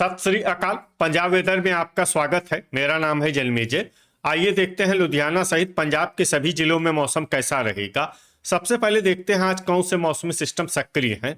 सत श्री अकाल। पंजाब वेदर में आपका स्वागत है। मेरा नाम है जलमेजय। आइए देखते हैं लुधियाना सहित पंजाब के सभी जिलों में मौसम कैसा रहेगा। सबसे पहले देखते हैं आज कौन से मौसमी सिस्टम सक्रिय हैं।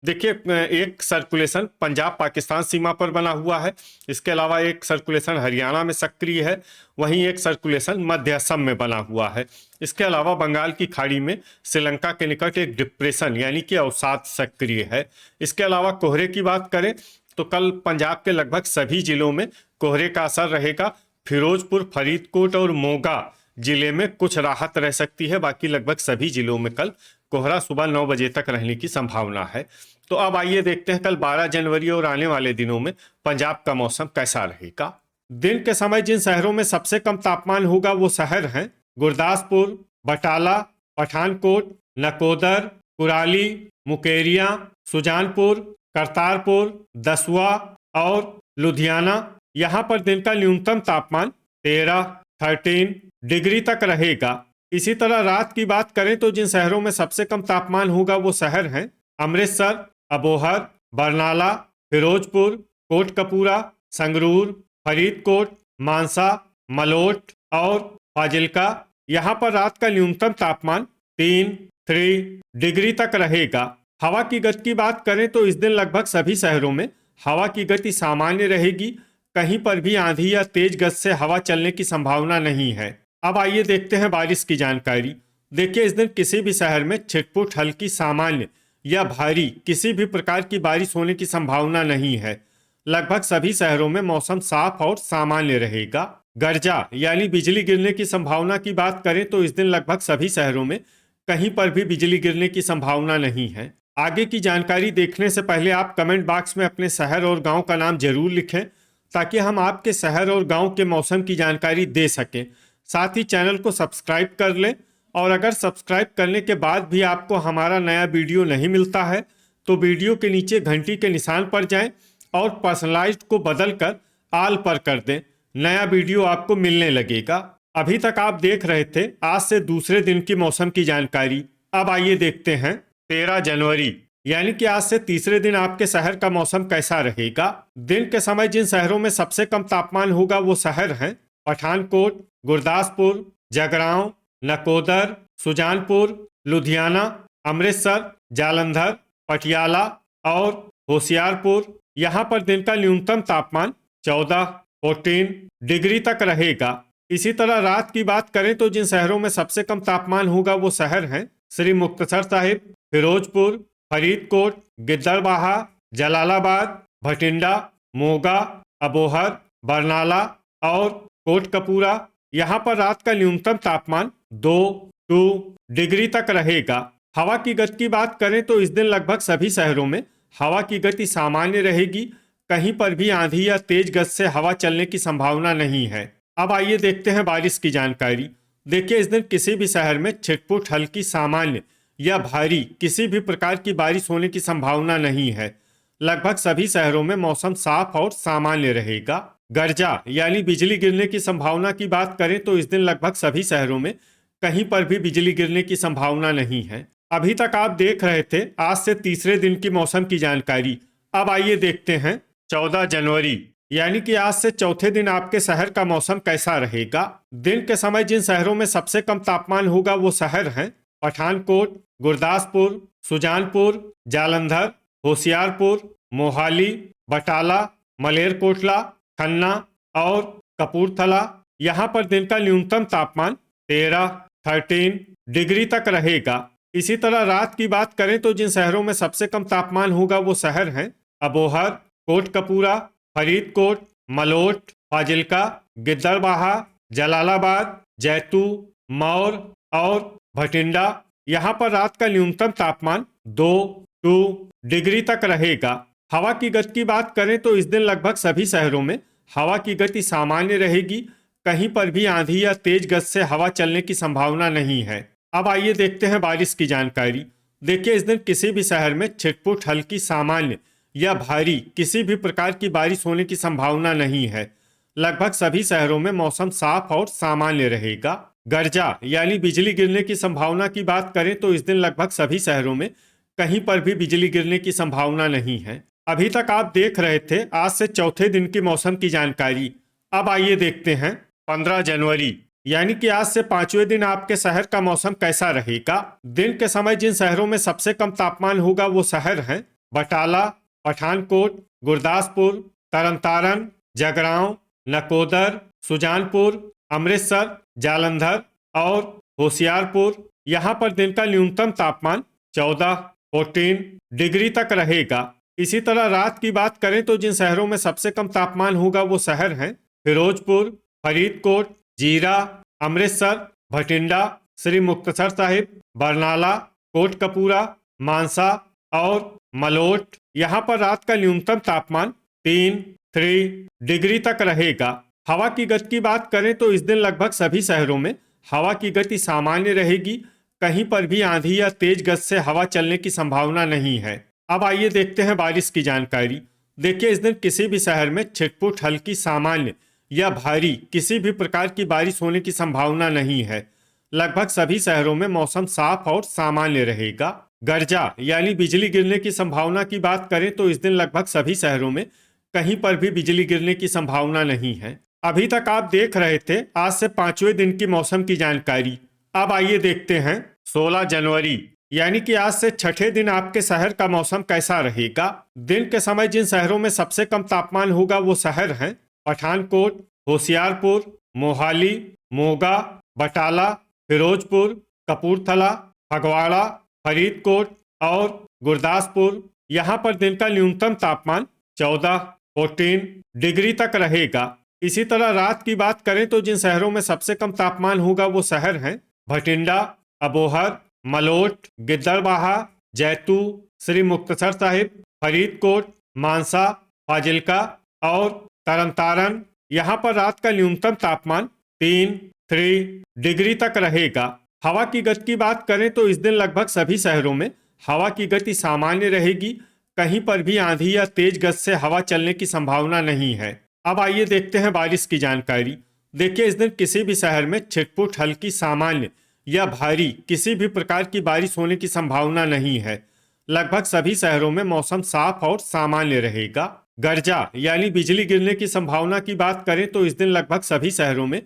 देखिए, एक सर्कुलेशन पंजाब पाकिस्तान सीमा पर बना हुआ है। इसके अलावा एक सर्कुलेशन हरियाणा में सक्रिय है। वहीं एक सर्कुलेशन मध्य असम में बना हुआ है। इसके अलावा बंगाल की खाड़ी में श्रीलंका के निकट एक डिप्रेशन यानी कि अवसाद सक्रिय है। इसके अलावा कोहरे की बात करें तो कल पंजाब के लगभग सभी जिलों में कोहरे का असर रहेगा। फिरोजपुर, फरीदकोट और मोगा जिले में कुछ राहत रह सकती है। बाकी लगभग सभी जिलों में कल कोहरा सुबह 9 बजे तक रहने की संभावना है। तो अब आइए देखते हैं कल 12 जनवरी और आने वाले दिनों में पंजाब का मौसम कैसा रहेगा। दिन के समय जिन शहरों में सबसे कम तापमान होगा वो शहर हैं गुरदासपुर, बटाला, पठानकोट, नकोदर, कुराली, मुकेरिया, सुजानपुर, करतारपुर, दसुआ और लुधियाना। यहाँ पर दिन का न्यूनतम तापमान 13 डिग्री तक रहेगा। इसी तरह रात की बात करें तो जिन शहरों में सबसे कम तापमान होगा वो शहर हैं अमृतसर, अबोहर, बरनाला, फिरोजपुर, कोटकपूरा, संगरूर, फरीदकोट, मानसा, मलोट और फाजिल्का। यहाँ पर रात का न्यूनतम तापमान 3 डिग्री तक रहेगा। हवा की गति की बात करें तो इस दिन लगभग सभी शहरों में हवा की गति सामान्य रहेगी। कहीं पर भी आंधी या तेज गति से हवा चलने की संभावना नहीं है। अब आइए देखते हैं बारिश की जानकारी। देखिए, इस दिन किसी भी शहर में छिटपुट, हल्की, सामान्य या भारी किसी भी प्रकार की बारिश होने की संभावना नहीं है। लगभग सभी शहरों में मौसम साफ और सामान्य रहेगा। गर्जा यानी बिजली गिरने की संभावना की बात करें तो इस दिन लगभग सभी शहरों में कहीं पर भी बिजली गिरने की संभावना नहीं है। आगे की जानकारी देखने से पहले आप कमेंट बॉक्स में अपने शहर और गांव का नाम जरूर लिखें ताकि हम आपके शहर और गांव के मौसम की जानकारी दे सकें। साथ ही चैनल को सब्सक्राइब कर लें और अगर सब्सक्राइब करने के बाद भी आपको हमारा नया वीडियो नहीं मिलता है तो वीडियो के नीचे घंटी के निशान पर जाएं और पर्सनलाइज्ड को बदलकर ऑल पर कर दें। नया वीडियो आपको मिलने लगेगा। अभी तक आप देख रहे थे आज से दूसरे दिन की मौसम की जानकारी। अब आइए देखते हैं 13 जनवरी यानी कि आज से तीसरे दिन आपके शहर का मौसम कैसा रहेगा। दिन के समय जिन शहरों में सबसे कम तापमान होगा वो शहर हैं पठानकोट, गुरदासपुर, जगरांव, नकोदर, सुजानपुर, लुधियाना, अमृतसर, जालंधर, पटियाला और होशियारपुर। यहाँ पर दिन का न्यूनतम तापमान 14 डिग्री तक रहेगा। इसी तरह रात की बात करें तो जिन शहरों में सबसे कम तापमान होगा वो शहर हैं श्री मुक्तसर साहिब, फिरोजपुर, फरीदकोट, गिद्दड़बाहा, जलालाबाद, भटिंडा, मोगा, अबोहर, बरनाला और कोटकपूरा। यहाँ पर रात का न्यूनतम तापमान 2 डिग्री तक रहेगा। हवा की गति की बात करें तो इस दिन लगभग सभी शहरों में हवा की गति सामान्य रहेगी। कहीं पर भी आंधी या तेज गति से हवा चलने की संभावना नहीं है। अब आइए देखते हैं बारिश की जानकारी। देखिए, इस दिन किसी भी शहर में छिटपुट, हल्की, सामान्य या भारी किसी भी प्रकार की बारिश होने की संभावना नहीं है। लगभग सभी शहरों में मौसम साफ और सामान्य रहेगा। गर्जा यानी बिजली गिरने की संभावना की बात करें तो इस दिन लगभग सभी शहरों में कहीं पर भी बिजली गिरने की संभावना नहीं है। अभी तक आप देख रहे थे आज से तीसरे दिन की मौसम की जानकारी। अब आइए देखते हैं 14 जनवरी यानी कि आज से चौथे दिन आपके शहर का मौसम कैसा रहेगा। दिन के समय जिन शहरों में सबसे कम तापमान होगा वो शहर हैं पठानकोट, गुरदासपुर, सुजानपुर, जालंधर, होशियारपुर, मोहाली, बटाला, मलेरकोटला, खन्ना और कपूरथला। यहाँ पर दिन का न्यूनतम तापमान 13 डिग्री तक रहेगा। इसी तरह रात की बात करें तो जिन शहरों में सबसे कम तापमान होगा वो शहर हैं अबोहर, कोटकपूरा, फरीदकोट, मलोट, फाजिल्का, गिद्दड़बाहा, जलालाबाद, जैतू, मौर और भटिंडा। यहाँ पर रात का न्यूनतम तापमान 2 डिग्री तक रहेगा। हवा की गति की बात करें तो इस दिन लगभग सभी शहरों में हवा की गति सामान्य रहेगी। कहीं पर भी आंधी या तेज गति से हवा चलने की संभावना नहीं है। अब आइए देखते हैं बारिश की जानकारी। देखिए, इस दिन किसी भी शहर में छिटपुट, हल्की, सामान्य या भारी किसी भी प्रकार की बारिश होने की संभावना नहीं है। लगभग सभी शहरों में मौसम साफ और सामान्य रहेगा। गर्जा यानी बिजली गिरने की संभावना की बात करें तो इस दिन लगभग सभी शहरों में कहीं पर भी बिजली गिरने की संभावना नहीं है। अभी तक आप देख रहे थे आज से चौथे दिन की मौसम की जानकारी। अब आइए देखते हैं 15 जनवरी यानी कि आज से पांचवें दिन आपके शहर का मौसम कैसा रहेगा। दिन के समय जिन शहरों में सबसे कम तापमान होगा वो शहर हैं बटाला, पठानकोट, गुरदासपुर, तरनतारन, जगरांव, नकोदर, सुजानपुर, अमृतसर, जालंधर और होशियारपुर। यहाँ पर दिन का न्यूनतम तापमान 14 डिग्री तक रहेगा। इसी तरह रात की बात करें तो जिन शहरों में सबसे कम तापमान होगा वो शहर हैं फिरोजपुर, फरीदकोट, जीरा, अमृतसर, भटिंडा, श्री मुक्तसर साहिब, बरनाला, कोटकपूरा, मानसा और मलोट। यहाँ पर रात का न्यूनतम तापमान 3 डिग्री तक रहेगा। हवा की गति की बात करें तो इस दिन लगभग सभी शहरों में हवा की गति सामान्य रहेगी। कहीं पर भी आंधी या तेज गति से हवा चलने की संभावना नहीं है। अब आइए देखते हैं बारिश की जानकारी। देखिए इस दिन किसी भी शहर में छिटपुट हल्की सामान्य या भारी किसी भी प्रकार की बारिश होने की संभावना नहीं है। लगभग सभी शहरों में मौसम साफ और सामान्य रहेगा। गर्जा यानी बिजली गिरने की संभावना की बात करें तो इस दिन लगभग सभी शहरों में कहीं पर भी बिजली गिरने की संभावना नहीं है। अभी तक आप देख रहे थे आज से पांचवें दिन की मौसम की जानकारी। अब आइए देखते हैं 16 जनवरी यानी कि आज से छठे दिन आपके शहर का मौसम कैसा रहेगा। दिन के समय जिन शहरों में सबसे कम तापमान होगा वो शहर हैं पठानकोट, होशियारपुर, मोहाली, मोगा, बटाला, फिरोजपुर, कपूरथला, फगवाड़ा, फरीदकोट और गुरदासपुर। यहाँ पर दिन का न्यूनतम तापमान 14 डिग्री तक रहेगा। इसी तरह रात की बात करें तो जिन शहरों में सबसे कम तापमान होगा वो शहर हैं भटिंडा, अबोहर, मलोट, गिद्दड़बाहा, जैतू, श्री मुक्तसर साहिब, फरीदकोट, मानसा, फाजिल्का और तरनतारन। यहाँ पर रात का न्यूनतम तापमान 3 डिग्री तक रहेगा। हवा की गति की बात करें तो इस दिन लगभग सभी शहरों में हवा की गति सामान्य रहेगी। कहीं पर भी आंधी या तेज गति से हवा चलने की संभावना नहीं है। अब आइए देखते हैं बारिश की जानकारी। देखिए इस दिन किसी भी शहर में छिटपुट हल्की सामान्य या भारी किसी भी प्रकार की बारिश होने की संभावना नहीं है। लगभग सभी शहरों में मौसम साफ और सामान्य रहेगा। गर्जा यानी बिजली गिरने की संभावना की बात करें तो इस दिन लगभग सभी शहरों में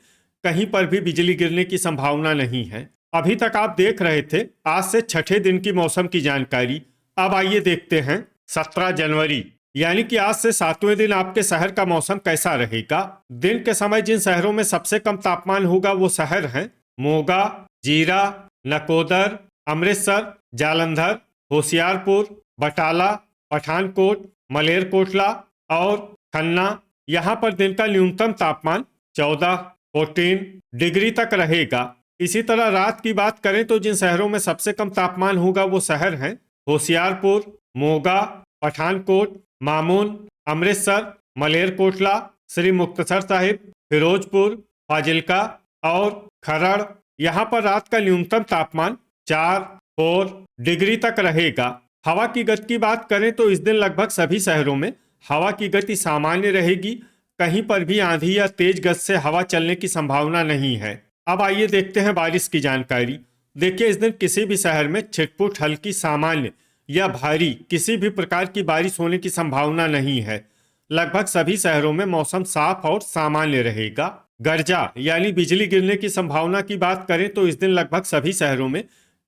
कहीं पर भी बिजली गिरने की संभावना नहीं है। अभी तक आप देख रहे थे आज से छठे दिन की मौसम की जानकारी। अब आइए देखते हैं 17 जनवरी यानी कि आज से सातवें दिन आपके शहर का मौसम कैसा रहेगा। दिन के समय जिन शहरों में सबसे कम तापमान होगा वो शहर हैं मोगा, जीरा, नकोदर, अमृतसर, जालंधर, होशियारपुर, बटाला, पठानकोट, मलेरकोटला और खन्ना। यहाँ पर दिन का न्यूनतम तापमान 14 डिग्री तक रहेगा। इसी तरह रात की बात करें तो जिन शहरों में सबसे कम तापमान होगा वो शहर हैं होशियारपुर, मोगा, पठानकोट, मामून, अमृतसर, मलेरकोटला, श्री मुक्तसर साहिब, फिरोजपुर, फाजिल्का और खरड़। यहाँ पर रात का न्यूनतम तापमान 4 डिग्री तक रहेगा। हवा की गति की बात करें तो इस दिन लगभग सभी शहरों में हवा की गति सामान्य रहेगी। कहीं पर भी आंधी या तेज गति से हवा चलने की संभावना नहीं है। अब आइए देखते हैं बारिश की जानकारी। देखिए इस दिन किसी भी शहर में छिटपुट हल्की सामान्य या भारी किसी भी प्रकार की बारिश होने की संभावना नहीं है। लगभग सभी शहरों में मौसम साफ और सामान्य रहेगा। गर्जा यानी बिजली गिरने की संभावना की बात करें तो इस दिन लगभग सभी शहरों में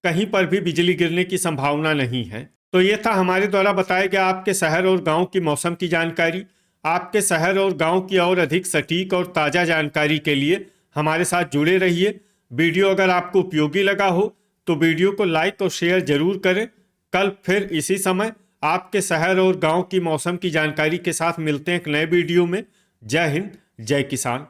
कहीं पर भी बिजली गिरने की संभावना नहीं है। तो ये था हमारे द्वारा बताया गया आपके शहर और गांव की मौसम की जानकारी। आपके शहर और गांव की और अधिक सटीक और ताज़ा जानकारी के लिए हमारे साथ जुड़े रहिए। वीडियो अगर आपको उपयोगी लगा हो तो वीडियो को लाइक और शेयर जरूर करें। कल फिर इसी समय आपके शहर और गांव की मौसम की जानकारी के साथ मिलते हैं एक नए वीडियो में। जय हिंद, जय किसान।